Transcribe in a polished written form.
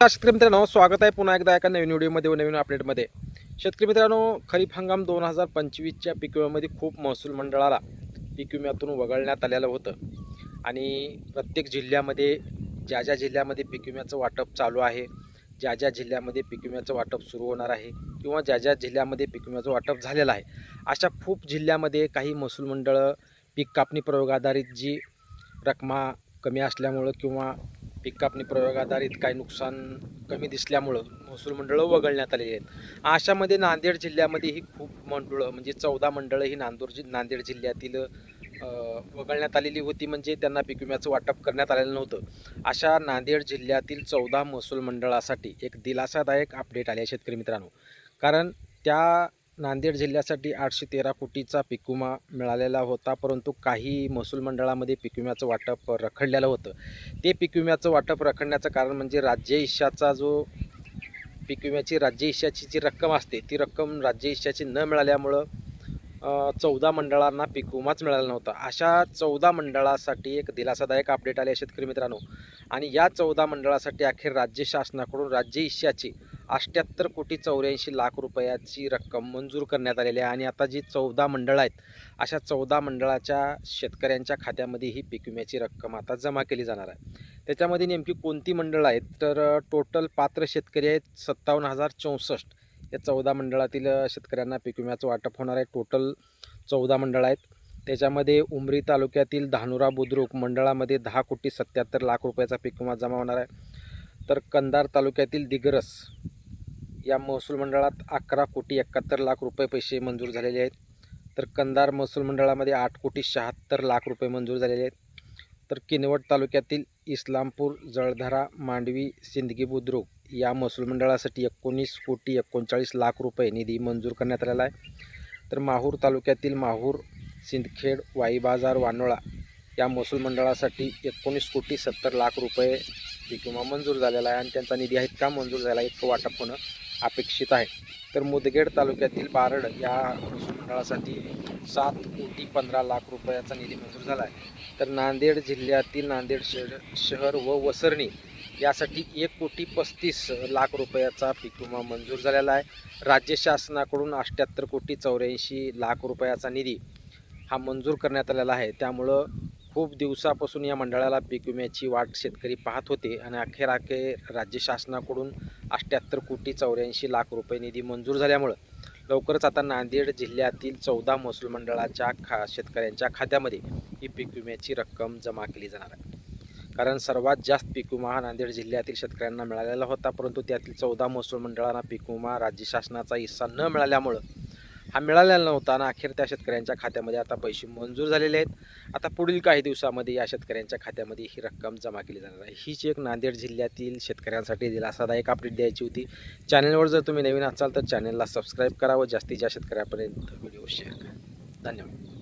शेतकरी मित्रांनो, स्वागत आहे पुन्हा एकदा एका नवीन व्हिडिओमध्ये व नवीन अपडेटमध्ये. शेतकरी मित्रांनो, खरीप हंगाम 2025च्या पीक विम्यामध्ये खूप महसूल मंडळाला पीक विम्यातून वगळण्यात आलेलं होतं आणि प्रत्येक जिल्ह्यामध्ये ज्या जिल्ह्यामध्ये पीक विम्याचं वाटप चालू आहे, ज्या जिल्ह्यामध्ये पीक विम्याचं वाटप सुरू होणार आहे किंवा ज्या जिल्ह्यामध्ये पीक विम्याचं वाटप झालेलं आहे, अशा खूप जिल्ह्यामध्ये काही महसूल मंडळं पीक कापणी प्रयोग आधारित जी रकमा कमी असल्यामुळं किंवा पीक कापणी प्रयोग आधारित काही नुकसान कमी दिसल्यामुळं महसूल मंडळं वगळण्यात आलेली आहेत. अशामध्ये नांदेड जिल्ह्यामध्ये ही खूप मंडळं म्हणजे 14 मंडळं ही नांदेड जिल्ह्यातील वगळण्यात आलेली होती, म्हणजे त्यांना पीक विम्याचं वाटप करण्यात आलेलं नव्हतं. अशा नांदेड जिल्ह्यातील 14 महसूल मंडळासाठी एक दिलासादायक अपडेट आले आहे शेतकरी मित्रांनो. कारण त्या नांदेड जिल्ह्यासाठी 813 कोटीचा पीक विमा मिळालेला होता, परंतु काही महसूल मंडळामध्ये पीक विम्याचं वाटप रखडलेलं होतं. ते पीक विम्याचं वाटप रखडण्याचं कारण म्हणजे राज्य हिश्शाचा जो पीक विम्याची राज्य हिश्शाची जी रक्कम असते, ती रक्कम राज्य हिश्शाची न मिळाल्यामुळं 14 मंडळांना पीक विमाच मिळाला नव्हता. अशा 14 मंडळासाठी एक दिलासादायक अपडेट आले शेतकरी मित्रांनो. आणि या 14 मंडळासाठी अखेर राज्य शासनाकडून राज्य हिश्शाची 78 कोटी 84 लाख रुपयाची रक्कम मंजूर करण्यात आलेली आहे. आणि आता जी 14 मंडळं आहेत, अशा 14 मंडळाच्या शेतकऱ्यांच्या खात्यामध्ये ही पीक विम्याची रक्कम आता जमा केली जाणार आहे. त्याच्यामध्ये नेमकी कोणती मंडळं आहेत, तर टोटल पात्र शेतकरी आहेत 57,064. या 14 मंडळातील शेतकऱ्यांना पीक विम्याचं वाटप होणार आहे. टोटल 14 मंडळ आहेत. त्याच्यामध्ये उमरी तालुक्यातील धानुरा बुद्रुक मंडळामध्ये 10 कोटी 77 लाख रुपयाचा पीक विमा जमा होणार आहे. तर कंधार तालुक्यातील दिग्रस या महसूल मंडळात 11 कोटी 71 लाख रुपये पैसे मंजूर झालेले आहेत. तर कंधार महसूल मंडळामध्ये 8 कोटी 76 लाख रुपये मंजूर झालेले आहेत. तर किनवट तालुक्यातील इस्लामपूर, जळधारा, मांडवी, सिंदगी बुद्रुक या महसूल मंडळासाठी 19 कोटी 39 लाख रुपये निधी मंजूर करण्यात आलेला आहे. तर माहूर तालुक्यातील माहूर, सिंदखेड, वाई बाजार, वानोळा या महसूल मंडळासाठी 19 कोटी 70 लाख रुपये पीक विमा मंजूर झालेला आहे आणि त्यांचा निधी आहे का मंजूर झाला, इतकं वाटप होणं अपेक्षित आहे. तर मुदगेड तालुक्यातील बारड या महसूल मंडळासाठी 7 कोटी 15 लाख रुपयाचा निधी मंजूर झाला आहे. तर नांदेड जिल्ह्यातील नांदेड शहर व वसरणी यासाठी 1 कोटी 35 लाख रुपयाचा पीक विमा मंजूर झालेला आहे. राज्य शासनाकडून 78 कोटी 84 लाख रुपयाचा निधी हा मंजूर करण्यात आलेला आहे. त्यामुळं खूप दिवसापासून या मंडळाला पीक विम्याची वाट शेतकरी पाहत होते आणि अखेर राज्य शासनाकडून 78 कोटी 84 लाख रुपये निधी मंजूर झाल्यामुळं लवकरच आता नांदेड जिल्ह्यातील 14 महसूल मंडळाच्या शेतकऱ्यांच्या खात्यामध्ये ही पीक विम्याची रक्कम जमा केली जाणार आहे. कारण सर्वात जास्त पीक विमा हा नांदेड जिल्ह्यातील शेतकऱ्यांना मिळालेला होता, परंतु त्यातील 14 महसूल मंडळांना पीक विमा राज्य शासनाचा हिस्सा न मिळाल्यामुळं हा मिळालेला नव्हता आणि अखेर त्या शेतकऱ्यांच्या खात्यामध्ये आता पैसे मंजूर झालेले आहेत. आता पुढील काही दिवसामध्ये या शेतकऱ्यांच्या खात्यामध्ये ही रक्कम जमा केली जाणार आहे. हीच एक नांदेड जिल्ह्यातील शेतकऱ्यांसाठी दिलासादायक अपडेट द्यायची होती. चॅनलवर जर तुम्ही नवीन असाल तर चॅनलला सबस्क्राईब करा व जास्तीत जास्त शेतकऱ्यांपर्यंत व्हिडिओ शेअर करा. धन्यवाद.